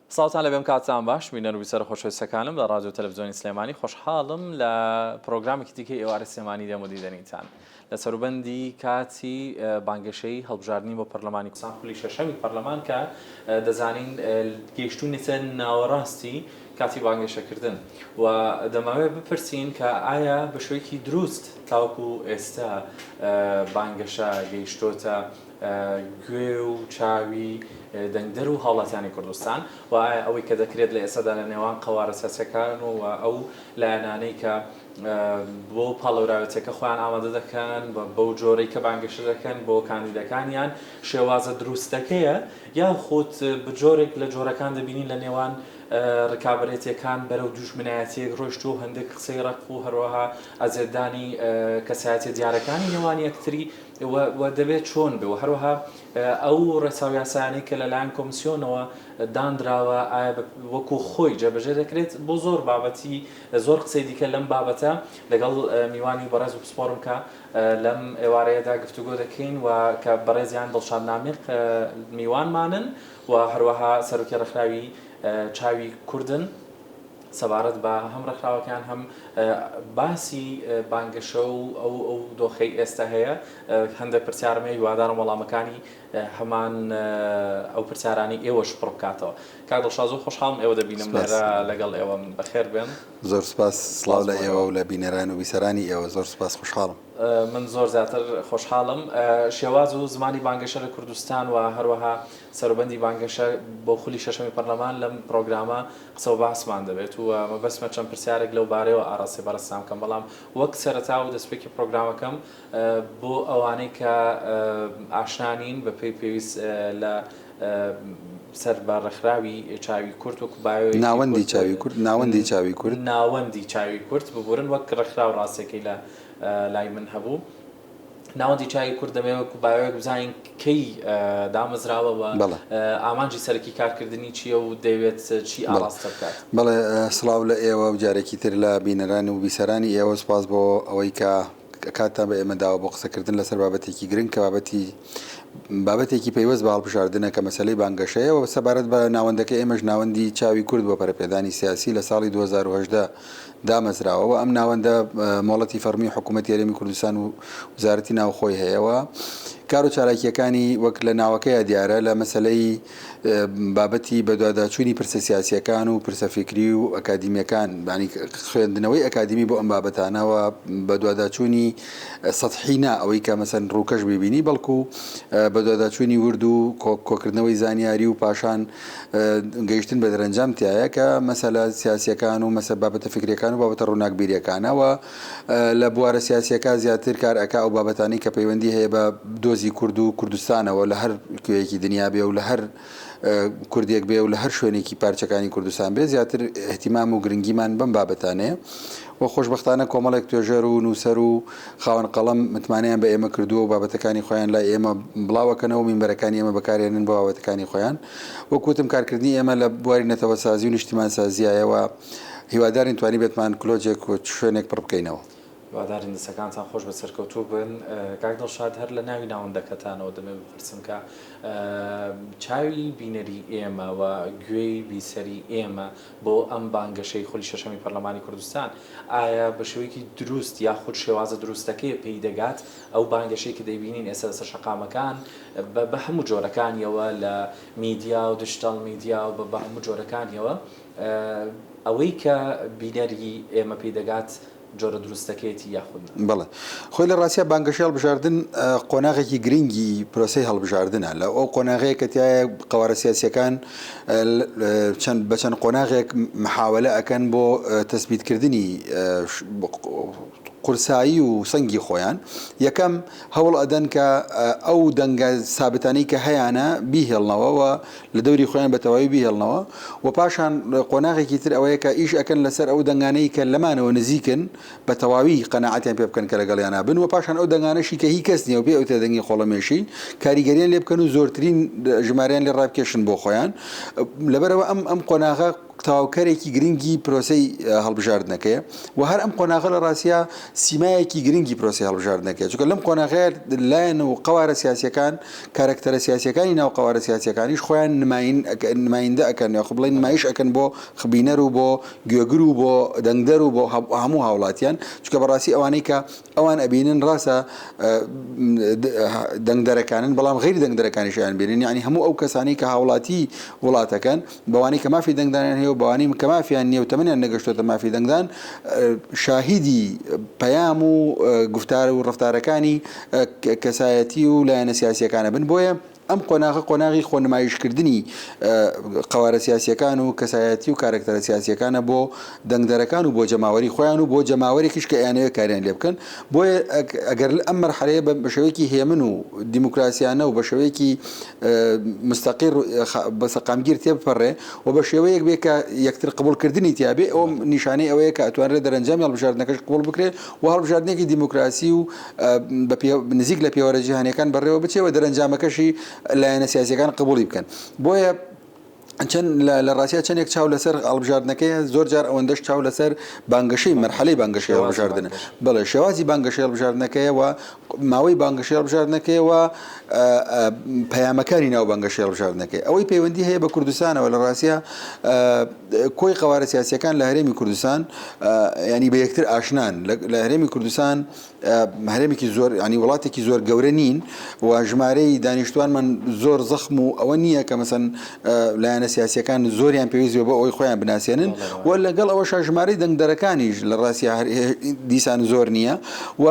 ساڵتان لە بێم کاتتان باش بینەر و بیسەر خۆشەویستەکانم لە ڕادیۆ تەلەڤیزیۆنی سلێمانی خۆشحاڵم لە پرۆگرامێکی دیکەی ئێوارە سلێمانی دەمەدی دەنیتان لە سەروبەندی کاتی بانگەشەی هەڵبژاردننی بۆ پەرلەمانی قسان خولی شەشەمی پەرلەمان کە دەزانین گەیشتوونیتە ناوەڕاستی کاتی بانگەشەکردن و دەماوێت بپرسین کە ئایا بە شوەیەکی دروست تاوەکو ئێستا بانگەشە گەیشتۆتە گوێ و چاوی دەنگدەر و هاوڵاتیانی کوردستان و ئەوەی کە دەکرێت لە ئێستادا لە نێوان قەوارە سیاسیەکان و ئەو لایەنانەی کە بۆ پاڵەوراوەتێکە خۆیان ئامادە دەکەن بەو جۆرەی کە بانگەشە دەکەن بۆ کاندیدەکانیان شێوازە دروستەکەیە یا خۆت بجۆرێک لە جۆرەکان دەبینین لە نێوان ڕکابەتێکان بەرەو دوژمنایەتێک ڕۆیشت و هەندێک قسەی ڕق و هەروەها ئەزێدانی کەسایەتی دیارەکانی نێوانی یەکتری و دەبێت چۆن بێ و هەروەها ئەو ڕێساو یاسایانەی کە لەلایەن کۆمیسیۆنەوە دانراوە ئایا وەکو خۆی جێبەجێ دەکرێت بۆ زۆر بابەتی زۆر قسەی دیکە لەم بابەتە لەگەڵ میوانی بەڕێز و پسپۆرم کە لەم ئێوارەیەدا گفتوگۆ دەکەین و کە بەڕێزیان دڵشادنامێق میوانمانن و هەروەها سەرۆکی ڕێکخراوی چاوی کوردن سەبارەت بە هەم ڕێکخراوەکان هەم باسی بانگەشە و ئەو دۆخەی ئێستا هەیە هەندێک پرسیارمە هیوادارم وەڵامەکانی هەمان ئەو پرسیارانی ئێوەش پڕ بکاتەوە کاک دڵشاد زۆر خۆشحاڵم ئێوە دەبینم لەگەڵ ئێوە بەخێر بێن زۆر سپاس سڵاو لە ئێوە و لە بینەران و بیسەرانی ئێوە زۆر سپاس خۆشحاڵم من زۆر زیاتر خۆشحاڵم شێواز و زمانی بانگەشە لە کوردستان و هەروەها سەروبەندی بانگەشە بۆ خولی شەشەمی پەرلەمان لەم پرۆگرامە قسە و باسمان دەبێت و مەبەستمە چەند پرسیارێک لەو بارەیەوە ئاڕاستی بەڕستام کەم بەڵام وەک سەرەتا و دەستپێکی پرۆگرامەکەم بۆ ئەوانەی کە ئاشنانین بە پێی پێویست لە سەر بە ڕێکخراوی چاوی کورد و کوبایۆی ناوەندی چاوی کورد ناوەندی چاوی کورد ببورن وەک ڕێکخراو ڕاستێکی لە لای من هەبوو ناوەندی چاوی کورد دەمەوێت کوبایۆک بزانین کەی دامەزراوەوە ئامانجی سەرەکی کارکردنی چییە و دەوێت چی ئاڕاستە بکات بەڵێ سڵاو لە ئێوە و جارێکی تر لە بینەران و بیسەرانی ئێوە سپاس بۆ ئەوەی کە کاتان بە ئێمەداوە بۆ قسەکردن لەسەر بابەتێکی گرنگ کە بابەتێکی پەیوەست بە هەڵبژاردنە کە مەسەلەی بانگەشەیە و سەبارەت بە ناوەندەکە ئێمەش ناوەندی چاوی کورد بۆ پەرەپێدانی سیاسی لە ساڵی 2010 دامەزراوەوە ئەم ناوەندە مۆڵەتی فەرمی حکوومەتی هەرێمی کوردستان و وزارەتی ناوخۆی هەیەەوە کار و چالاکیەکانی وەک لە ناوەکەیە دیارە لە مەسلەی بابەتی بەدواداچوونی پرسە سیاسیەکان و پرسە فکری و ئەکادیمیەکان بانی خوێندنەوەی ئەکادیمی بۆ ئەم بابەتانەوە بەدواداچوونی سەطحینە ئەوەی کە مەسەن ڕووکەش ببینی بەڵکو بەدواداچوونی ورد و کۆکردنەوەی زانیاری و پاشان گەیشتن بە دەرەنجام تایە کە مەسەلە سیاسیەکان و مەسە بابەتە فکریەکان و بابەتە ڕووناکبیریەکانەوە لە بوارە سیاسیەکە زیاتر کار ئەکا و بابەتانی کە پەیوەندی هەیە بە دۆزی کورد و کوردستانەوە لە هەر کوێیەکی دنیا بێ و لە هەر کوردێک بێ و لە هەر شوێنێکی پارچەکانی کوردستان بێ زیاتر احتیمام و گرنگیمان بەم بابەتانەیە و خۆشبەختانە کۆمەڵێک توێژەر و نووسەر و خاوەن قەڵەم متمانیان بە ئێمە کردووە و بابەتەکانی خۆیان لای ئێمە بڵاوەکەنەوە مینبەرەکانی ئێمە بەکارێنن بۆ بابەتەکانی خۆیان وەکوتم کارکردنی ئێمە لە بواری نەتەوە سازی و نیشتیمان سازیایەوە هیوادارین توانی بێتمان کلۆجێک و شوێنێک پڕ بکەینەوە وادارین دەسەکانتان خۆش بە سەرکەوتوو بن کاک دڵشاد هەر لە ناوی ناوەندەکەتانەوە دەمێ بپرسم کە چاوی بینەری ئێمە و گوێی بیسەری ئێمە بۆ ئەم بانگەشەی خولی شەشەمی پەرلەمانی کوردستان ئایا بە شێوەیەکی دروست یاخود شێوازە دروستەکەی پێی دەگات ئەو بانگەشەی کە دەیبینین ئێستا لەسەر شەقامەکان بە هەموو جۆرەکانیەوە لە میدیا و دیجیتال میدیا و بە هەموو جۆرەکانیەوە ئەوەی کە بینەری ئێمە پێی دەگات جۆرە دروستەکەیەتی یاخود بەڵێ خۆی لە ڕاستیە بانگەشەی هەڵبژاردن قۆناغێکی گرنگی پرۆسەی هەڵبژاردنە لە ئەو قۆناغەیە کە تایە قەوارە سیاسیەکان بە چەند قۆناغێک محاولە ئەکەن بۆ تەثبیتکردنی قورسایی و سەنگی خۆیان یەکەم هەوڵ ئەدەن کە ئەو دەنگە سابتانەی کە هەیەە بیهێڵنەوەەوە لە دەوری خۆیان بە تەواوی بیهێڵنەوە و پاشان قۆناغێکی تر ئەوەیە کە ئیش ئەکەن لەسەر ئەو دەنگانەی کە لەمانەوە نزیکن بە تەواوی قەناعەتیان پێ بکەن کە لەگەڵیانە بن و پاشان ئەو دەنگانەشی کە هی کەس نییە و پێ ئەو تێدەنگی خۆڵەمێشی کاریگەریان لێ بکەن و زۆرترین ژمارەیان لێ ڕابکێشن بۆ خۆیان لەبەرەوە ئەم قۆناغە تاوکەرێکی گرنگی پرۆسی هەڵبژاردنەکەیە و هەر ئەم قۆناغە لە ڕاستە سیمایەکی گرنگی پرۆسی هەڵبژاردنەکەی چونکە لەم قۆناغەیە لایەن و قەوارە سیاسیەکان کارکتەرە سیاسیەکانی ناو قەوارە سیاسیەکانیش خۆیان نمایندە ئەکەن یا خۆ بڵێن نمایش ئەکەن بۆ خبینەر و بۆ گوێگر و بۆ دەنگدەر و بۆ هەموو هاوڵاتیان چونکە بەڕاستی ئەوانەی کە ئەوان ئەبینن ڕاستە دەنگدەرەکانن بەڵام غیری دەنگدەرەکانیشیان بینن یعنی هەموو ئەو کەسانی کە هاوڵاتی وڵاتەکەن بەوانەی کە مافی دەنگدانیان هەیە و بەوانەی کە مافیان نییە و تەمەنیان نەگەشتوتە مافی دەنگدان شاهیدی پەیام و گفتار و ڕفتارەکانی کەسایەتی و لایەنە سیاسیەکانە بن بۆیە ئەم قۆناغی خۆنمایشکردنی قەوارە سیاسیەکان و کەسایەتی و کارکتەرە سیاسیەکانە بۆ دەنگدەرەکان و بۆ جەماوەری خۆیان و بۆ جەماوەرێکیش کە ئەیانەوێت کاریان لێ بکەن بۆیە ئەگەر ئەم مەرحەلەیە بە شێوەیەکی هێمن و دیموکراسیانە و بە شێوەیەکی مستەقیر بە سەقامگیر تێبپەڕێ و بە شێوەیەک بێ کە یەکتر قبولکردنی تیابێ ئەو نیشانەی ئەوەیە کە ئەتوانرێت دەرەنجامی هەڵبژاردنەکەش قبول بکرێت و هەڵبژاردنێکی دیموکراسی و نزیک لە پێوەرە جیهانیەکان بەڕێوە بچێەوە دەرەنجامەکەشی لایەنە سیاسیەکان قبولی بکەن بۆیە چەند لە ڕاستیە چەندێک چاو لەسەر هەڵبژاردنەکەیە زۆر جار ئەوەندەش چاو لەسەر بانگەشەی مەرحەلەی بانگەشەی هەڵبژاردنە بەڵێ شێوازی بانگەشەی هەڵبژاردنەکەیەوە ماوەی بانگەشەی هەڵبژاردنەکەیەوە پەیامەکانی ناو بانگەشەی هەڵبژاردنەکەی ئەوەی پەیوەندی هەیە بە کوردستانەوە لە ڕاستیە کۆی قەوارە سیاسیەکان لە هەرێمی کوردستان ینی بە یەکتر ئاشنان لە هەرێمی کوردستان هەرێمێکی زۆر ینی وڵاتێکی زۆر گەورە نین و ژمارەی دانیشتوانمان زۆر زەخم و ئەوە نییە کە مەسەن لایەنە سیاسیەکان زۆریان پێویستیەوە بە ئەوی خۆیان بناسیێنن و لەگەڵ ئەوە ژمارەی دەنگدەرەکانیش لە ڕاستی دیسان زۆر نییە و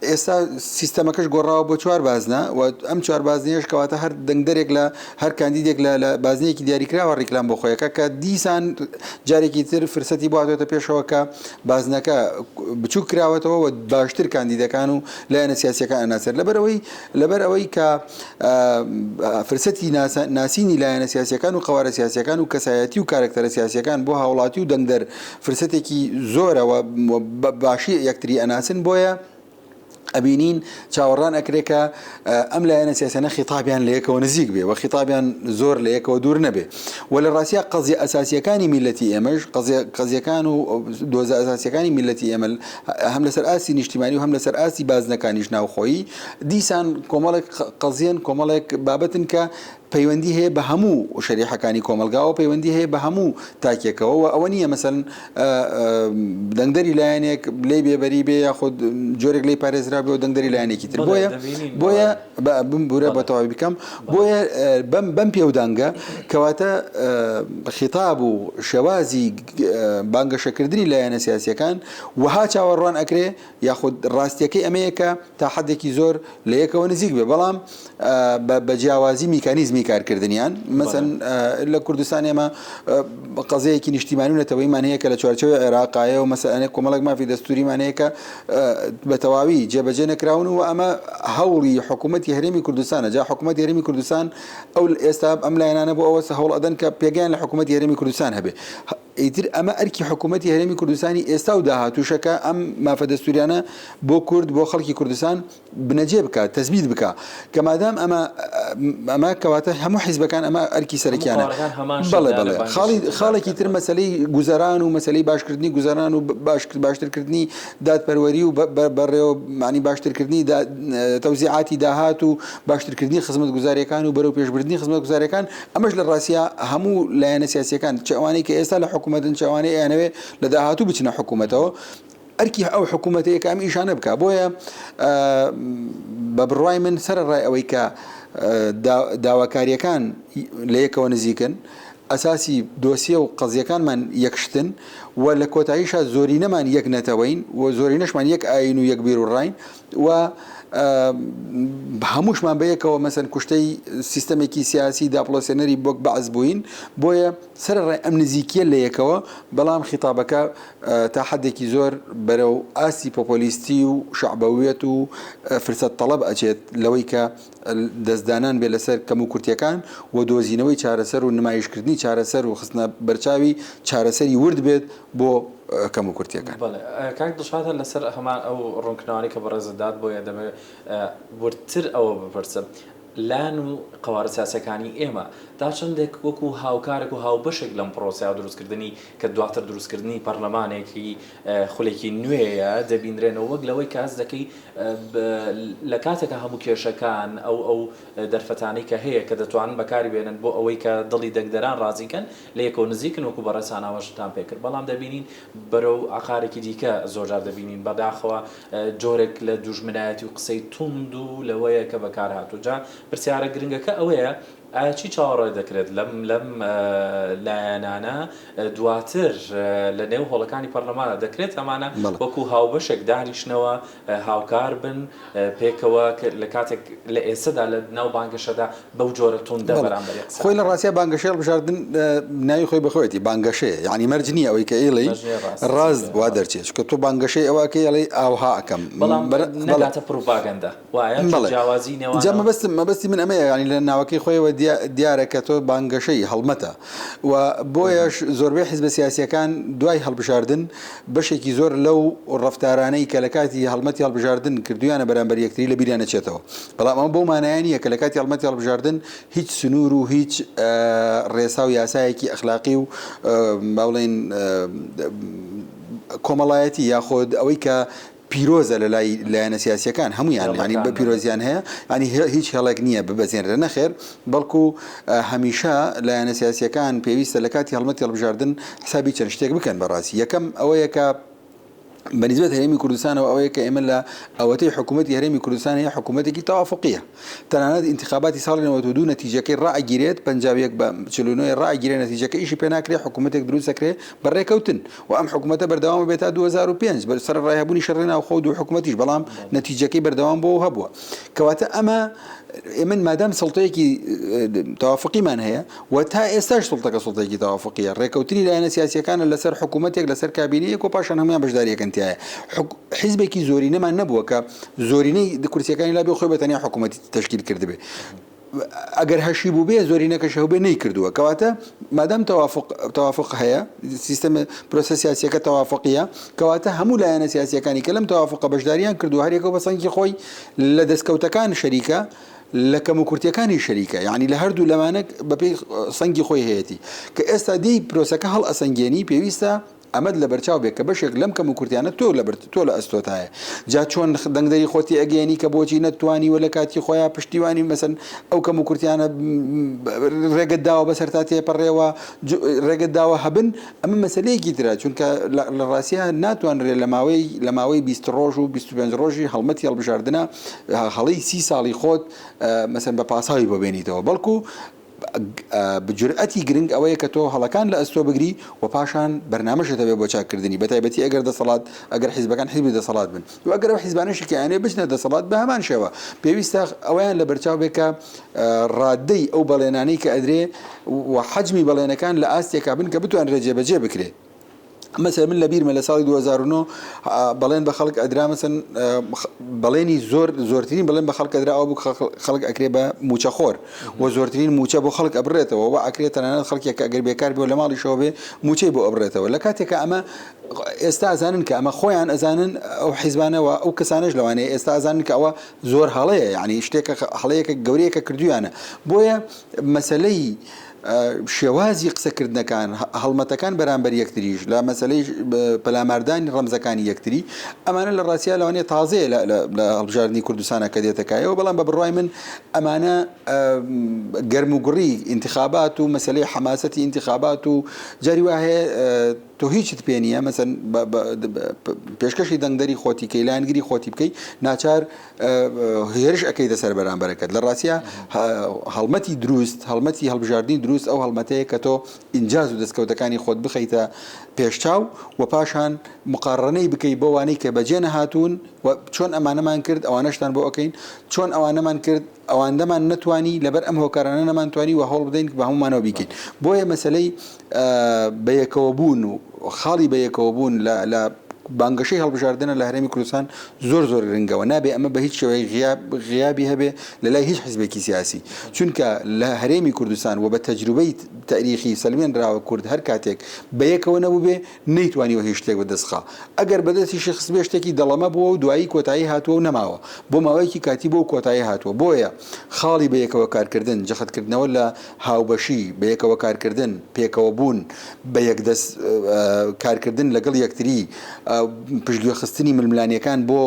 ئێستا سیستەمەکەش گۆڕاوە بۆ 4 بازنە و ئەم 4 بازنیش کەواتە هەر دەنگدەرێک لە هەر کاندیدێک لە بازنەیەکی دیاریکراوە ڕیکلام بۆ خۆیەکە کە دیسان جارێکی تر فرسەتی بواتێتە پێشەوە کە بازنەکە بچوو کراوەتەوە و باشتر کاندیدەکان و لایەنە سیاسیەکان ئەناسەر لەبەر ئەوەی کە فرسەتی ناسینی لایەنە سیاسیەکان و قەوارە سیاسیەکان و کەسایەتی و کارکتەرە سیاسیەکان بۆ هاوڵاتی و دەنگدەر فرسەتێکی زۆرەوە باشی یەکتری ئەناسن بۆیە ئەبینین چاوەڕان ئەکرێکە ئەم لایەنە سیاسیانە خیتابیان لە یەکەوە نزیک بێ و خیتابیان زۆر لە یەکەوە دوور نەبێ و لە ڕاستیە قەزیە ئەساسیەکانی میلەتی ئێمەش قەزیەکان و دۆزە ئەساسیەکانی میلەتی ئێمە هەم لەسەر ئاسی نیشتیمانی و هەم لەسەر ئاسی بازنەکانیش ناوخۆیی دیسان کۆمەڵێک قەزیەن کۆمەڵێک بابەتن کە پەیوەندی هەیە بە هەموو شەریحەکانی کۆمەلگاوە پەیوەندی هەیە بە هەموو تاکێکەوە و ئەوە نییە مەسەن دەنگدەری لایەنێک لێ بێبەری بێ یاخود جۆرێک لێ پارێزرا بێ و دەنگدەری لایەنێکی تر بۆیە بورە بە تەواوی بکەم بۆیە بەم پێودانگە کەواتە خیتاب و شێوازی بانگەشەکردنی لایەنە سیاسیەکان وها چاوەڕوان ئەکرێ یاخود ڕاستیەکەی ئەمەیە کە تا حەدێکی زۆر لە یەکەوە نزیک بێ بەڵام بە جیاوازی میکانیزمی کارکردنیان مەسەن لە کوردستان ئێمە قەزەیەکی نیشتیمانی و نەتەوەیمان هەیە کە لە چوارچەوەی عێراقایە و مەسەلەنێک کۆمەڵێک مافی دەستوریمان هەیە کە بە تەواوی جێبەجێ نەکراون و ئەمە هەوڵی حکوومەتی هەرێمی کوردستانە جا حکوومەتی هەرێمی کوردستان ئەو ئێستا ئەم لایەنانە بۆ ئەوە هەوڵ ئەدەن کە پێگەیان لە حکوومەتی هەرێمی کوردستان هەبێ ئیتر ئەمە ئەرکی حکوومەتی هەرێمی کوردستانی ئێستا و داهاتووشەکە ئەم مافە دەستوریانە بۆ کورد بۆ خەڵکی کوردستان بنەجێ بکات تەثبیت بکە کە مادام ئەمە کەواتە هەموو حیزبەکان ئەمە ئەرکی سەرەکیانە بەڵێ خاڵێکی تر مەسلەی گوزەران و مەسلەی باشکردنی گوزەران و باشترکردنی دادپەروەری و بەڕێوە معنی باشترکردنی تەوزیعاتی داهات و باشترکردنی خزمەت گوزاریەکان و بەرەو پێشبردننی خزمەت گوزاریەکان ئەمەش لە ڕاستیە هەموو لایەنە سیاسیەکان چاوانەی کە ئێستا لە حکوومەتن چاوانەی ئەیانەوێ لە داهاتوو بچنە حکوومەتەوە ئەرکی ئەو حکوومەتەیە کە ئەم ئیشانە بکە بۆیە بە بڕوای من سەرڕای ئەوەی کە داواکاریەکان لە یەکەوە نزیکن ئەساسی دۆسیە و قەزیەکانمان یەکشتن و لە کۆتاییشە زۆرینەمان یەک نەتەوەین و زۆرینەشمان یەک ئاین و یەک بیر و ڕاین و هەمووشمان بەیەکەوە مەسەن کوشتەی سیستەمێکی سیاسی داپڵۆسێنەری بۆک بەعز بووین بۆیە سەرڕای ئەم نزیکیە لە یەکەوە بەڵام خیتابەکە تا حدێکی زۆر بەرەو ئاسی پۆپۆلیستی و شعبەویەت و فرسەت تەڵەب ئەچێت لەوەی کە دەستدانان بێ لەسەر کەم و کورتیەکان و دۆزینەوەی چارەسەر و نمایشکردنی چارەسەر و خستنە بەرچاوی چارەسەری ورد بێت بۆ کەم و کورتیەکان کاک دڵشاد لەسەر هەمان ئەو ڕوونکردنەوەی کە بەڕێزەدات بۆیە دەبێت ورتر ئەوە بپرسم لان و قوارە سیاسەکانی ئێمە تا چندێک وەکو هاوکارێک و هاوبەشێک لەم پرۆسیا دروستکردنی کە دواتر دروستکردنی پەرلەمانێکی خولێکی نوێیە دەبینرێنەوە وەک لەوەی کاس دەکەی لە کاتێکە هەموو کێشەکان ئەو دەرفەتانەی کە هەیە کە دەتوانن بەکاری بێنن بۆ ئەوەی کە دڵی دەنگدەران ڕازیکەن لە یەکەوە نزیکن وەکو بەڕێساناوەشتان پێکرد بەڵام دەبینین بەرەو عقارێکی دیکە زۆرجار دەبینین بەداخەوە جۆرێک لە دوژمنایەتی و قسەی توند و لەوەیە کە بەکار هاتووجا پرسیارە گرنگەکە ئەوەیە ئایا چی چاوەڕێ دەکرێت لەم لایەنانە دواتر لە نێو هۆڵەکانی پەرلەمانە دەکرێت ئەمانە وەکو هاوبەشێک دانیشتنەوە هاوکار بن پێکەوە لە کاتێک لە ئێستادا لە ناو بانگەشەدا بەو جۆرە توندە بەرامبەر قسە خۆی لە ڕاستیە بانگەشەی هەڵبژاردن ناوی خۆی بەخۆیەتی بانگەشەیە یعنی مەرج نییە ئەوەی کە ئێڵێ ڕاز وا دەرچێت کە تۆ بانگەشەی ئەوەکە ئەڵێ ئاوها ئەەکەم بەڵام نەگاتە پروپاگەندە وایە جیاوازی نێوان جا مەبەستی من ئەمەیە ینی لە ناوەکەی خۆیەوە دیارە کە تۆ بانگەشەی هەڵمەتە و بۆیەش زۆربەی حیزبە سیاسیەکان دوای هەڵبژاردن بەشێکی زۆر لەو ڕەفتارانەی کە لە کاتی هەڵمەتی هەڵبژاردن کردویانە بەرامبەر یەکتری لە بیریانە چێتەوە بەڵام ئەمە بۆ مانایانیە کە لە کاتی هەڵمەتی هەڵبژاردن هیچ سنوور و هیچ ڕێسا و یاسایەکی ئەخلاقی و باڵێن کۆمەڵایەتی یاخۆد ئەوەی کە پیرۆزە لە لایەنە سیاسیەکان هەمویان ینی بە پیرۆزیان هەیە ینی هیچ هەڵێک نییە ببەزێنرە نەخێر بەڵکو هەمیشە لایەنە سیاسیەکان پێویستە لە کاتی هەڵمەتی هەڵبژاردن حسابی چەند شتێک بکەن بەڕاستی یەکەم ئەوەیە کە بەنسبەت هەرێمی کوردستانەوە ئەوەیە کە ئێمە لە ئەوەتەی حکوومەتی هەرێمی کوردستان هەیە حکوومەتێکی تەوافقیە تەنانەت انتخاباتی ساڵی 92 نەتیجەکەی ڕائگیرێت پەنجاویەک بە 49 ڕائگیرێت نەتیجەکە ئیشی پێ ناکرێت حکوومەتێک دروست دەکرێت بەڕێکەوتن و ئەم حکوومەتە بەردەوام بێت تا 2005 بەسەر ڕایهبوونی شەڕی ناوخۆ و حکوومەتیش بەڵام نەتیجەکەی بەردەوام بۆ هەبووە کەواتە ئەمە من مادام سڵتەیەکی تەوافقیمان هەیە و تا ئێستاش سڵتەکە سڵتێکی تەوافقیە ڕێکەوتنی لایەنە سیاسیەکانە لەسەر حکوومەتێک لەسەر کابینەیەک و پاشان هەمویان بەشداریەکەنتیایە حیزبێکی زۆرینەمان نەبووە کە زۆرینەی کورسیەکانی لا بێ خۆی بەتەنیا حکوومەتی تشکیل کردبێ ئەگەر هەشی بوو بێ زۆرینەکەش هەبێ نەیکردووە کەواتە مادام تەوافق هەیە سیستەم پرۆسە سیاسیەکە تەوافقیە کەواتە هەموو لایەنە سیاسیەکانی کە لەم تەوافقە بەشداریان کردو هەرێکەوە بە سەنگی خۆی لە دەستکەوتەکان شەریکە لە کەم و کورتیەکانی شەریکە یعنی لە هەردوو لەمانە بەپێی سەنگی خۆی هەیەی کە ئێستا دی پرۆسەکە هەڵ ئەسەنگێنی پێویستە ئەمەد لە بەرچاو بێت کە بەشێک لەم کەم و کورتیانە تۆ لە ئەستۆتایە جا چۆن دەنگدەری خۆتی ئەگەێنی کە بۆچی نەتوانی و لە کاتی خۆیان پشتیوانی مەسەن ئەو کەم و کورتیانە ڕێگەت داوە بەسەر تا تێپەڕێەوە ڕێگەت داوە هەبن ئەمە مەسلەیەکی ترە چونکە لە ڕاستیە ناتوانرێت لە ماوەی 20 ڕۆژ و 25 ڕۆژی هەڵمەتی هەڵبژاردنە هەڵەی 30 ساڵی خۆت مەسەن بە پاساوی ببێنیتەوە بەڵکو بجرئەتی گرنگ ئەوەیە کە تۆ هەڵەکان لە ئەستۆ بگری و پاشان بەرنامەشە دەبێت بۆ چاکردنی بەتایبەتی ئەگەر دەسەڵات ئەگەر حیزبەکان حیزبی دەسەڵات بن و ئەگەر ئەو حیزبانەشی کە یانێ بچنە دەسەڵات بە هەمان شێوە پێویستە ئەویان لە بەرچاو بێکە ڕادەی ئەو بەڵێنانەی کە ئەدرێ و حەجمی بەڵێنەکان لە ئاستێکا بن کە بتوان ڕێجێبەجێ بکرێت مثلا من لەبیرمە لە ساڵی 2009 بەڵێن بە خەڵک ئەدرا مەسەن بەڵێنی زۆرترین بەڵێن بە خەڵک ئەدرا ئەو بوو خەڵک ئەکرێ بە موچەخۆر و زۆرترین موچە بۆ خەڵک ئەبرێتەوە و ئەکرێت تەنانەت خەڵکێک ئەگەر بێکار بێ لە ماڵیشەوە بێ موچەی بۆ ئەبرێتەوە لە کاتێکە ئەمە ئێستا ئەزانن کە ئەمە خۆیان ئەزانن ئەو حیزبانەوە ئەو کەسانش لەوانەیە ئێستا ئەزانن کە ئەوە زۆر هەڵەیە یعنی شتێکە هەڵەیەکە گەورەیەکە کردویانە بۆیە مەسەلەی شێوازی قسەکردنەکان هەڵمەتەکان بەرامبەر یەکتریش لە مەسەلەی پەلاماردانی ڕەمزەکانی یەکتری ئەمانە لە ڕاستیە لەوانەیە تازەیە لە هەڵبژاردننی کوردستانە کە دێتەکایەوە بەڵام بە بڕای من ئەمانە گەرموگوڕی انتخابات و مەسەلەی حەماسەتی انتخابات و جاری وا هەیە تۆ هیچت پێ نییە مەسەن پێشکەشی دەنگدەری خۆتی کەیلانگیری خۆتی بکەی ناچار هێرش ئەەکەیتە سەر بەرامبەرەکەت لە ڕاستیە هەڵمەتی دروست هەڵمەتی هەڵبژاردننی دروست ئەو هەڵمەتەیە کە تۆ ئینجاز و دەستکەوتەکانی خۆت بخەیتە پێشچاو و پاشان مقارڕەنەی بکەی بۆ وانەی کە بەجێ نەهاتوون و چۆن ئەمانەمان کرد ئەوانەشتان بۆ ئەەکەین چۆن ئەوانەمان کرد ئەوەندەمان نەتوانی لەبەر ئەم هۆکارانە نەمانتوانی و هەوڵ بدەین بە هەمومانەوە بیکەین بۆیە مەسلەی بەیەکەوە بوون و خاڵی بەیەکەوە بوون لە بانگەشەی هەڵبژاردنە لە هەرێمی کوردستان زۆر گرنگەوە نابێ ئەمە بە هیچ شێوەیە غیابی هەبێ لەلای هیچ حیزبێکی سیاسی چونکە لە هەرێمی کوردستان و بە تەجروبەی تاریخی سەلمێنراوە کورد هەر کاتێک بە یەکەوە نەبوو بێ نەیتوانیوە هیچ شتێک بەدەستخا ئەگەر بەدەستی شخص بێ شتێکی دەڵەمە بووە و دوایی کۆتایی هاتووە و نەماوە بۆ ماوەیەکی کاتی بۆ کۆتایی هاتووە بۆیە خاڵی بە یەکەوە کارکردن جەختکردنەوە لە هاوبەشی بە یەکەوە کارکردن پێکەوە بوون بە یەکدەست کارکردن لەگەڵ یەکتری پشتگوێخستنی ململانیەکان بۆ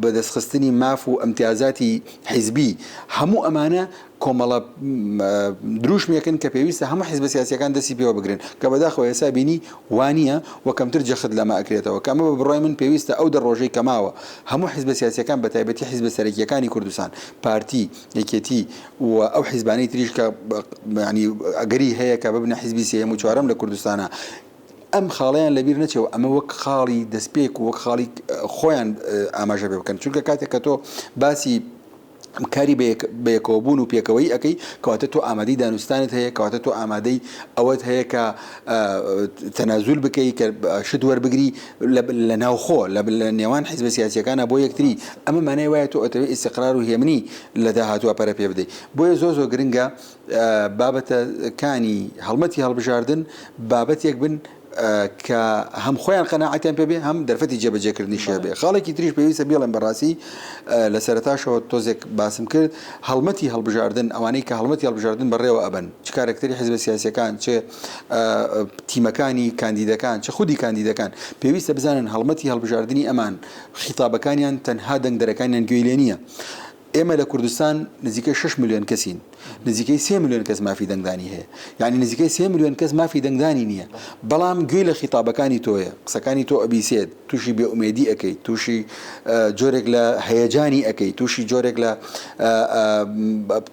بەدەستخستنی ماف و ئەمتیازاتی حیزبی هەموو ئەمانە کۆمەڵە دروشمێکن کە پێویستە هەموو حیزب سیاسیەکان دەستی پێوە بگرن کە بەداخەوە ئێستا بینی وانە و کەمتر جەخت لەمە ئەکرێتەوە کەمە بە بڕای من پێویستە ئەو دەڕۆژەی کەماوە هەموو حیزب سیاسیەکان بە تایبەتی حیزب سەرەکیەکانی کوردستان پارتی یەکێتی و ئەو حیزبانەی تریش کە ینی ئەگەری هەیە کە ببنە حیزبی سێهەم و چوارەم لە کوردستانە ئەم خاڵیان لەبیر نەچێەوە ئەمە وەک خاڵی دەستپێک و وەک خاڵی خۆیان ئاماژە پێ بکەن چونکە کاتێک کە تۆ باسی کاری بەیەکەوەبوون و پێکەوەی ئەەکەی کەواتە تۆ ئامادەی دانوستانت هەیە کەواتە تۆ ئامادەی ئەوەت هەیە کە تەنازول بکەی کە شت وەربگری لە ناوخۆ لە نێوان حیزب سیاسیەکانە بۆ یەکتری ئەمە مانای وایە تۆ ئەتەوێت ئیستیقرار و هێمنی لە داهاتووە پەرە پێ بدەیت بۆیە زۆر گرنگە بابەتەکانی هەڵمەتی هەڵبژاردن بابەتێک بن کە هەم خۆیان قەناعەتیان پێ بێ هەم دەرفەتی جێبەجێکردنی شێ بێ خاڵێکی تریش پێویستە بێڵێن بەڕاستی لە سەرەتاشەوە تۆزێک باسم کرد هەڵمەتی هەڵبژاردن ئەوانەی کە هەڵمەتی هەڵبژاردن بەڕێوە ئەبن چ کارکتەری حیزب سیاسیەکان چ تیمەکانی کاندیدەکان چ خودی کاندیدەکان پێویستە بزانن هەڵمەتی هەڵبژاردننی ئەمان خیتابەکانیان تەنها دەنگدەرەکانیان گوێی لێ نییە ئێمە لە کوردستان نزیکەی 6 ملیۆن کەسین نزیکەی 3 ملیۆن کەس مافی دەنگدانی هەیە یعنی نزیکەی 3 ملیۆن کەس مافی دەنگدانی نییە بەڵام گوێی لە خیتابەکانی تۆیە قسەکانی تۆ ئەبیسێت تووشی بێئومێدی ئەەکەی تووشی جۆرێک لە هەیەجانی ئەەکەی تووشی جۆرێک لە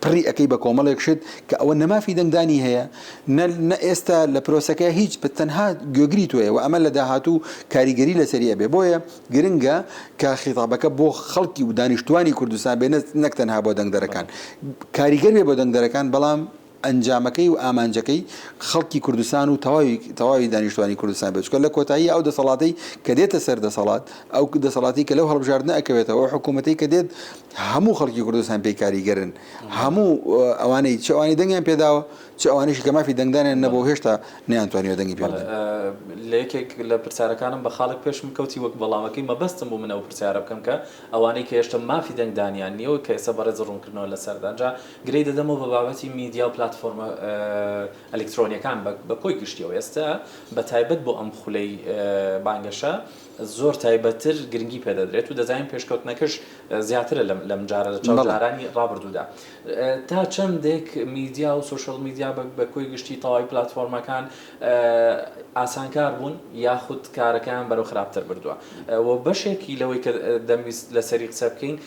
پڕی ئەەکەی بە کۆمەڵێک شت کە ئەوە نەمافی دەنگدانی هەیە نە ئێستا لە پرۆسەکە هیچ بە تەنها گوێگری توێە و ئەمە لە داهاتوو کاریگەری لەسەری ئەبێ بۆیە گرنگە کە خیتابەکە بۆ خەڵکی و دانیشتوانی کوردستان بێنە نەک تەنها بۆ دەنگدەرەکان کاریگەر بێ بۆ دەنگدەرەکان بەڵام ئەنجامەکەی و ئامانجەکەی خەڵکی کوردستان و تەواوی دانیشتوانی کوردستان بچکە لە کۆتایی ئەو دەسەڵاتی کە دێتە سەر دەسەڵات ئەو دەسەڵاتی کە لەو هەڵبژاردنە ئەکەوێتەوە حکوومەتی کە دێت هەموو خەڵکی کوردستان پێی کاریگەرن هەموو ئەوانەی چ ئەوانی دەنگیان پێداوە چ ئەوانەیشی کە مافی دەنگدانیان نەبوو هێشتا نەیانتوانیوە دەنگی پێ بدەن لە یەکێک لە پرسیارەکانم بە خاڵک پێشم کەوتی وەک بەڵامەکەی مەبەستم بوو من ئەو پرسیارە بکەم کە ئەوانەی کە هێشتا مافی دەنگدانیان نییە و کە ئێستا بەڕێز ڕوونکردنەوە لە سەردانجا گرەی دەدەمەوە بە بابەتی میدیا و پلاتفۆرمە ئەلکترۆنیەکان بە کۆی گشتیەوە ئێستا بە تایبەت بۆ ئەم خولەی بانگەشە زۆر تایبەتتر گرنگی پێدەدرێت و دەزانین پێشکەوتنەکەش زیاترە لەم جارە لە چاوجارانی ڕابردوودا تا چەندێک میدیا و سوشەڵ میدیا بە کۆی گشتی تەواوی پلاتفۆرمەکان ئاسانکار بوون یاخود کارەکان بەرەو خراپتر بردووە و بەشێکی لەوەی کە دەمویست لەسەری قسە بکەین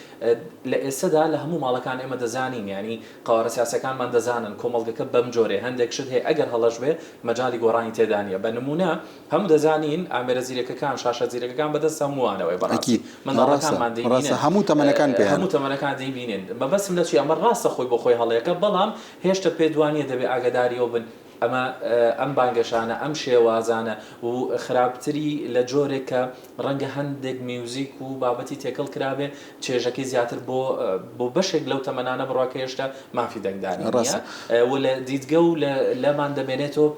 لە ئێستادا لە هەموو ماڵەکان ئێمە دەزانین ینی قاوەرە سیاسەکانمان دەزانن کۆمەڵگەکە بەم جۆرێ هەندێک شت هەیە ئەگەر هەڵەش بێ مەجالی گۆڕانی تێدا نیە بە نمونە هەموو دەزانین ئامێرە زیرەکەکان شاشە زیرەکەکان بەدەست هەمووانەوەی بەڕاستی منداڵەکانمان دەیبینن هەموو تەمەنەکان پێ هەموو تەمەنەکان دەیبینن بەبەسم لەچی ئەمە ڕاستە خۆی بۆ خۆی هەڵەیەکە بەڵام هێشتا پێدوانیە دەبێ ئاگاداریەوە بن ئەم بانگەشانە ئەم شێوازانە و خراپتری لە جۆرێک کە ڕەنگە هەندێک میوزیک و بابەتی تێکەڵ کرابێ چێژەکەی زیاتر بۆ بەشێک لەو تەمەنانە بڕواکە هێشتا مافی دەنگدانی و لە دیدگە و لەمان دەمێنێتەوە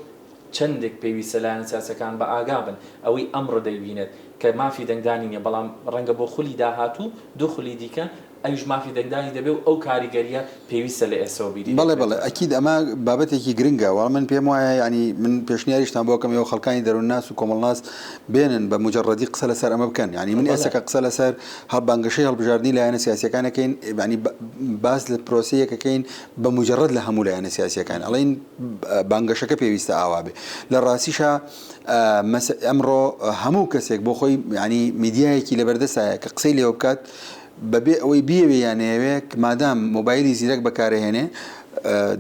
چەندێک پێویستە لایەن سیاسەکان بە ئاگا بن ئەوەی ئەمڕۆ دەیبینێت کە مافی دەنگدانی نیە بەڵام ڕەنگە بۆ خولی داهاتوو دوو خولی دیکە ئەویش مافی دەنگدانی دەبێ و ئەو کاریگەریە پێویستە لە ئێستا بیری بەڵێ ئەکید ئەمە بابەتێکی گرنگە وەڵام من پێم وایە ینی من پێشنیاریشتان بۆ کەم ئەو خەڵکانی دەروونناس و کۆمەڵناس بێنن بە مجەڕەدی قسە لەسەر ئەمە بکەن ینی من ئێستا قسە لەسەر هەڵبانگەشەی هەڵبژاردننی لایەنە سیاسیەکانەکەین ینی باس لە پرۆسەیەکەکەین بە مجەڕەد لە هەموو لایەنە سیاسیەکان ئەڵێن بانگەشەکە پێویستە ئاوا بێ لە ڕاستیشە ئەمڕۆ هەموو کەسێک بۆ خۆی ینی میدیایەکی لەبەردەستایە کە قسەی لێوە بکات بەبێ ئەوەی بیەوێ یانەیەوێت مادام مۆبایلی زیرەک بەکارهێنێ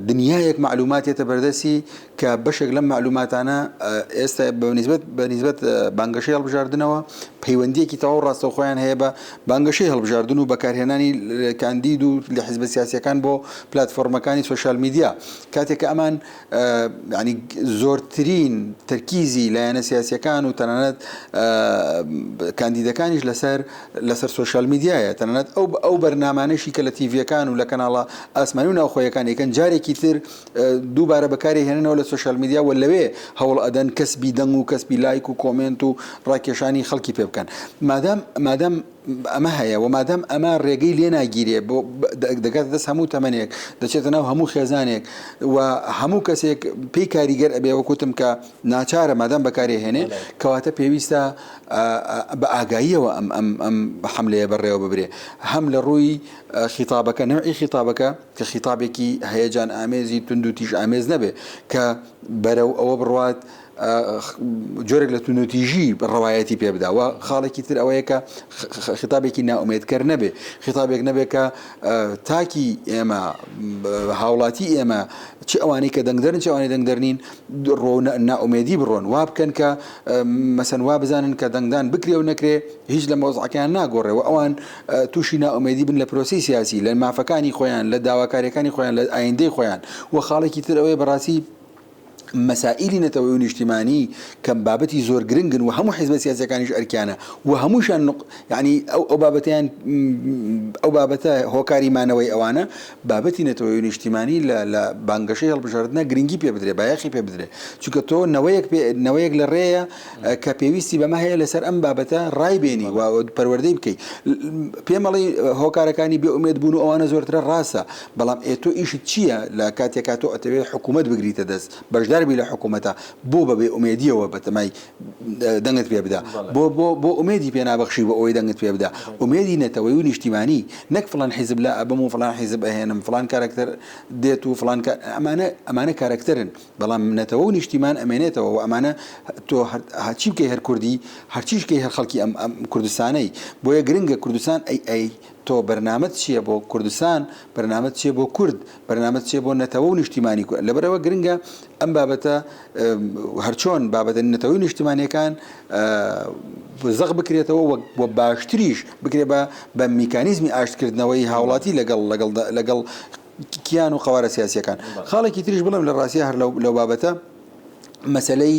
دنیایەک معلوماتێتە بەردەسی کە بەشێک لەم معلوماتانە ئێستا بە نسبەت بانگەشەی هەڵبژاردنەوە پەیوەندیەکی تەواو ڕاستەوخۆیان هەیە بە بانگەشەی هەڵبژاردن و بەکارهێنانی کاندید و لە حیزبە سیاسیەکان بۆ پلتفۆرمەکانی سوۆشال میدیا کاتێک کە ئەمان ینی زۆرترین تەرکیزی لایەنە سیاسیەکان و تەنانەت کاندیدەکانیش لەسەر سوۆشال میدیایە تەنانەت ئەو بەرنامانەشی کە لە تیڤەکان و لە کەناڵە ئاسمانی و ناوخۆیەکان یەکەن جارێکی تر دووبارە بەکاری هێننەوە لە سوۆشال میدیا و لەوێ هەوڵ ئەدەن کەسبی دەنگ و کەسبی لایک و کۆمنت و ڕاکێشانی خەڵکی پێ بکەن مادام ئەمە هەیە و مادام ئەمە ڕێگەی لێ ناگیرێ بۆ دەگات دەست هەموو تەمەنێک دەچێتە ناو هەموو خێزانێک و هەموو کەسێک پێی کاریگەر ئەبێ وەکوتم کە ناچارە مادام بەکاری هێنێ کەواتە پێویستە بە ئاگاییەوە ئەم حملەیە بەڕێوە ببرێ هەم لە ڕووی خیتابەکە نەوعی خیتابەکە کە خیتابێکی هەیەجان ئامێزی تند و تیژ ئامێز نەبێ کە بەرەو ئەوە بڕوات جۆرێک لە تونوتیژی ڕەوایەتی پێ بداوە خاڵێکی تر ئەوەیە کە خیتابێکی ناومێدکەر نەبێ خیتابێک نەبێ کە تاکی ئێمە هاوڵاتی ئێمە چ ئەوانەی کە دەنگدەرن چ ئەوانەی دەنگدەرنین ناومێدی بڕۆن وا بکەن کە مەسەن وا بزانن کە دەنگدان بکرێ و نەکرێ هیچ لە مۆزعەکەیان ناگۆڕێەوە ئەوان تووشی ناومێدی بن لە پرۆسی سیاسی لە مافەکانی خۆیان لە داواکاریەکانی خۆیان لە ئایندەی خۆیان و خاڵێکی تر ئەوەیە بەڕاستی مەسائلی نەتەوەی و نیشتیمانی کەم بابەتی زۆر گرنگن و هەموو حیزبە سیاسەکانیش ئەرکیانە و هەمووشان ینی ئەو بابەتیان ئەو بابەتە هۆکاریمانەوەی ئەوانە بابەتی نەتەوەی و نیشتیمانی لە بانگەشەی هەڵبژاردنە گرنگی پێ بدرێ بایەخی پێ بدرێ چونکە تۆ نەوەیەک لە ڕێیە کە پێویستی بەمە هەیە لەسەر ئەم بابەتە ڕای بێنی و پەروەردەی بکەیت پێمەڵی هۆکارەکانی بێ ئومێد بوون و ئەوانە زۆرترە ڕاستە بەڵام ئێتۆ ئیشت چییە لە کاتێکا تۆ ئەتەوێت حکوومەت بگریتە دەست بەشدار بی لە حکوومەتە بۆ بەبێ ئومێدیەوە بەتەمای دەنگت پێ بدا بۆ ئومێدی پێ نابەخشی بۆ ئەوەی دەنگت پێ بدا ئومێدی نەتەوەی و نیشتیمانی نەک فڵان حیزب لە ئەبم و فڵان حیزب ئەهێنم فڵان کارکتەر دێت و فڵان ئەمانە کارکتەرن بەڵام نەتەوە و نیشتیمان ئەمێنێتەوە و ئەمانە تۆ هەرچی بکەی هەر کوردی هەرچیشکەی هەر خەڵکی ئەم کوردستانەی بۆیە گرنگە کوردستان ئەی تۆ بەرنامەت چییە بۆ کوردستان بەرنامەت چیە بۆ کورد بەرنامەت چیە بۆ نەتەوە و نیشتیمانی لەبەرەوە گرنگە ئەم بابەتە هەرچۆن بابەتە نەتەوەی نیشتیمانیەکان زەق بکرێتەوە وە باشتریش بکرێ بە میکانیزمی ئاشتکردنەوەی هاوڵاتی لەگەڵ کیان و قەوارە سیاسیەکان خاڵێکی تریش بڵم لە ڕاستیە هەر لەو بابەتە مەسەلەی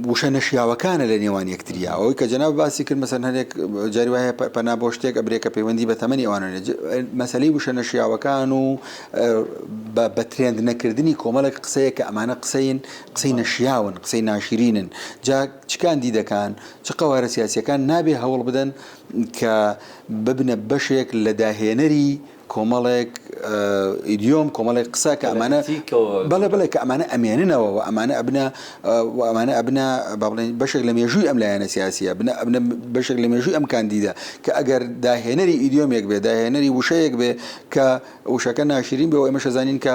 وشە نەشیاوەکانە لە نێوان یەکتریا ئەوەی کە جەناب باسی کرد مەسەن هەرێک جاری وایە پەنا بۆ شتێک ئەبرێکە پەیوەندی بە تەمەنی ئەوانە مەسەلەی وشە نەشیاوەکان و بە ترێند نەکردنی کۆمەڵێک قسەیە کە ئەمانە قسەی نەشیاون قسەی ناشرینن جا چکان دیدەکان چ قەوارە سیاسیەکان نابێ هەوڵ بدەن کە ببنە بەشێک لە داهێنەری کۆمەڵێک ئیدیۆم کۆمەڵێک قسە کە ئەمانە بەڵێ کە ئەمانە ئەمێننەوە و ئەمانە ئەبنە بەڵێن بەشێک لە مێژووی ئەم لایەنە سیاسیە ئەبنە بەشێک لە مێژووی ئەم کاندیدە کە ئەگەر داهێنەری ئیدیۆمێک بێ داهێنەری وشەیەک بێ کە وشەکە ناشرین بێ و ئێمەش زانین کە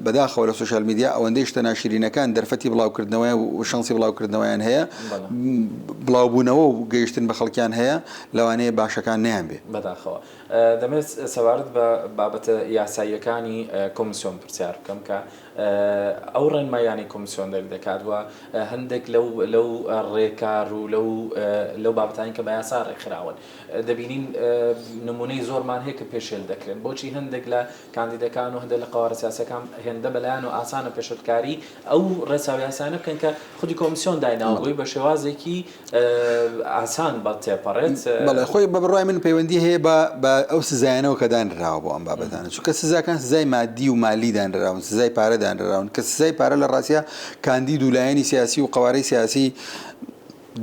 بەداخەوە لە سوۆشال میدیا ئەوەندەی شتە ناشرینەکان دەرفەتی بڵاوکردنەوەی و شانسی بڵاوکردنەوەیان هەیە بڵاوبوونەوە و گەیشتن بە خەڵکیان هەیە لەوانەیە باشەکان نیان بێ بەداخەوە دەمێت سەوارد بە بابەتە یاساییەکانی کۆمیسیۆن پرسیار بکەم کە ئەو ڕێنمایانی کۆمیسیۆن دەکات وە هەندێک لەو ڕێکار و لەو بابەتانی کە بە یاسا ڕێکخراون دەبینین نمونەی زۆرمان هەیە کە پێشێل دەکرێن بۆچی هەندێک لە کاندیدەکان و هەندێک لە قەوارە سیاسەکان هێندە بەلایەن و ئاسانە پێشکاری ئەو ڕێساوی یاسانە بکەن کە خودی کۆمیسیۆن دایناوەی بە شێوازێکی ئاسان بە تێپەڕێت بەڵێ خۆی بە بڕای من پەیوەندی هەیە بە ئەو سزایانەوە کە دانراوە بۆ ئەم بابەتانە چونکە سزاکان سزای مادی و مالی دانراون سزای پارە دانراون کە سزای پارە لە ڕاستیە کاندید و لایەنی سیاسی و قەوارەی سیاسی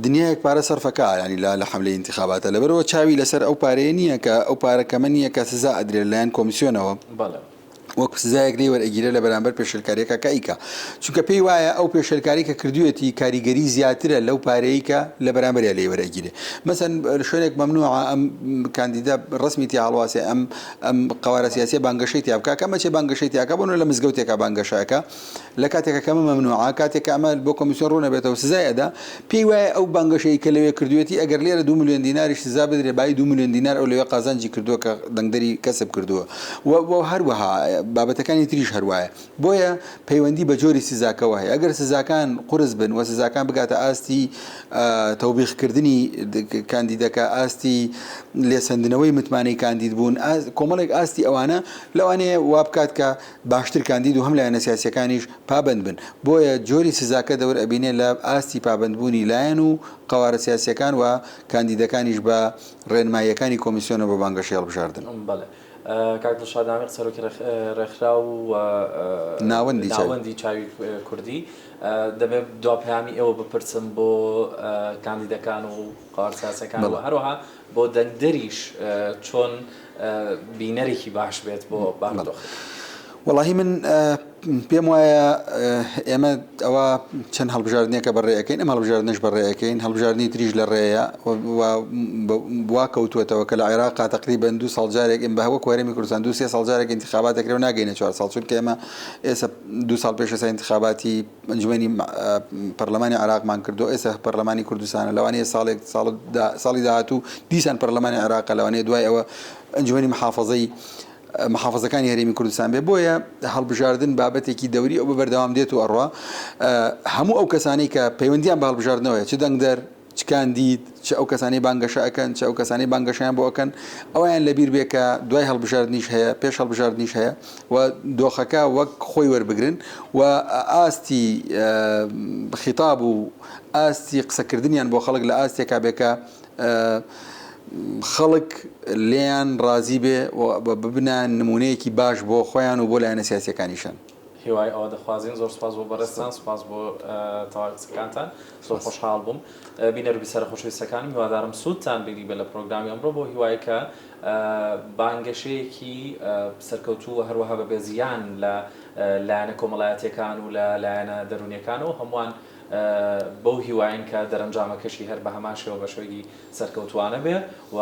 دنیایەک پارە سەرفەکە ینی لە حملەی انتخاباتە لەبەرەوە چاوی لەسەر ئەو پارەیە نییە کە ئەو پارەکەمە نییە کە سزا ئەدرێت لایەن کۆمیسیۆنەوە وەک سزایەک لێ وەرئەگیرە لە بەرامبەر پێشێلکاریەکە کەیکە چونکە پێی وایە ئەو پێشێلکاری کە کردوێتی کاریگەری زیاترە لەو پارەیە کە لە بەرامبەریا لێ وەرئەگیرێ مەسەن شوێنێک مەمنوعە ئەم کاندیدا ڕسمی تی هەڵواسێ ئەم قەوارە سیاسی بانگەشەی تیا بکە کەمە چێ بانگەشەی تیاکە بۆن لە مزگەوتێکە بانگەشەکە لە کاتێکە کەمە مەمنوعە کاتێک ئەمە بۆ کۆمیسیۆن ڕوو نەبێتەوە سزای ئەدا پێی وایە ئەو بانگەشەی کە لەوێ کردوێتی ئەگەر لێرە 2 ملیۆن دیناریش سزا بدرێ بای 2 ملیۆن دینار ئەو لەوێ قازانجی کردووە کە دەنگدەری کەسب کردووە و هەروەها بابەتەکانی تریش هەروایە بۆیە پەیوەندی بە جۆری سزاکەوە هەیە ئەگەر سزاکان قورس بن و سزاکان بگاتە ئاستی تەوبیخکردنی کاندیدەکە ئاستی لێسەندنەوەی متمانەی کاندید بوون کۆمەڵێک ئاستی ئەوانە لەوانەیە وا بکات کە باشتر کاندید و هەم لایەنە سیاسیەکانیش پابند بن بۆیە جۆری سزاکە دەور ئەبینێ لە ئاستی پابندبوونی لایەن و قەوارە سیاسیەکان و کاندیدەکانیش بە ڕێنماییەکانی کۆمیسیۆنە بە بانگەشەی هەڵبژاردن. کاک دڵشاد سەرۆکی ڕێکخرا و ناوەندی چاوی کوردی دەبێت دوپەیامی ئێوە بپرسم بۆ کاندیدەکان و قەوارە سیاسیەکان و هەروەها بۆ دەنگدەریش چۆن بینەرێکی باش بێت بۆ بارودۆخ. وەڵاهی من پێم وایە ئێمە ئەوە چەند هەڵبژاردنێکە بەڕێەکەین ئەم هەڵبژاردنش بەڕێەکەین هەڵبژاردننی تریش لە ڕێەیە وا کەوتوێتەوە کە لە عێراقا تقریبەن 2 ساڵ جارێک ئێمە بەهەوە کۆرەمی کوردستان 2-3 ساڵ جارێک انتخابات دەکرێت و ناگەینە 4 ساڵ چونکە ئێمە ئێستا 2 ساڵ پێش ئێستا انتخاباتی ئەنجومەنی پەرلەمانی عێراقمان کردو ئێستا پەرلەمانی کوردستانە لەوانەیە ساڵی داهاتوو دیسان پەرلەمانی عێراقا لەوانەیە دوای ئەوە ئەنجومەنی محافەزەکانی هەرێمی کوردستان بێ بۆیە هەڵبژاردن بابەتێکی دەوری ئەو بەردەوام دێت و ئەڕوا هەموو ئەو کەسانی کە پەیوەندیان بە هەڵبژاردنەوەیە چ دەنگدەر چ کاندید چ ئەو کەسانی بانگەشە ئەەکەن چ ئەو کەسانی بانگەشیان بۆ ئەەکەن ئەویان لەبیر بێ کە دوای هەڵبژاردنیش هەیە پێش هەڵبژاردنیش هەیە و دۆخەکە وەک خۆی وەربگرن و ئاستی خیتاب و ئاستی قسەکردنیان بۆ خەڵک لە ئاستێکا بێکە خەڵک لێیان ڕازی بێ ببنان نمونەیەکی باش بۆ خۆیان و بۆ لایەنە سیاسیەکانیشان. هیوای ئەوە دەخوازیین زۆر سپاس بۆ بەڕێستان سپاس بۆ تەواوی قسەکانتان زۆر خۆشحاڵ بووم بینەروی سەرخۆشەویستەکانم هیوادارم سوودتان بینی بێ لە پرۆگرامی ئەمڕۆ بۆ هیوای کە بانگەشەیەکی سەرکەوتوو و هەروەها بەبێ زیان لە لایەنە کۆمەڵایەتیەکان و لە لایەنە دەرونیەکانەوە هەمووان بەو هیواین کە دەرەنجامەکەشی هەر بە هەمان شێوە بە شێوەیەکی سەرکەوتوانە بێ و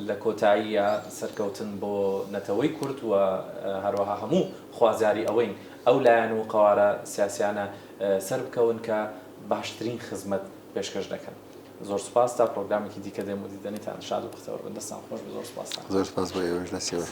لە کۆتاییە سەرکەوتن بۆ نەتەوەی کورد و هەروەها هەموو خوازیاری ئەوەین ئەو لایەن و قەوارە سیاسیانە سەر بکەون کە باشترین خزمەت پێشکەش دەکەن. زۆر سپاس تا پرۆگرامێکی دیکە دێم و دیدەنیتان شاد و بەختەوەر بن دەستان خۆش بە زۆر سپاس. زۆر سپاس بۆ ئێوەش لە سێوە.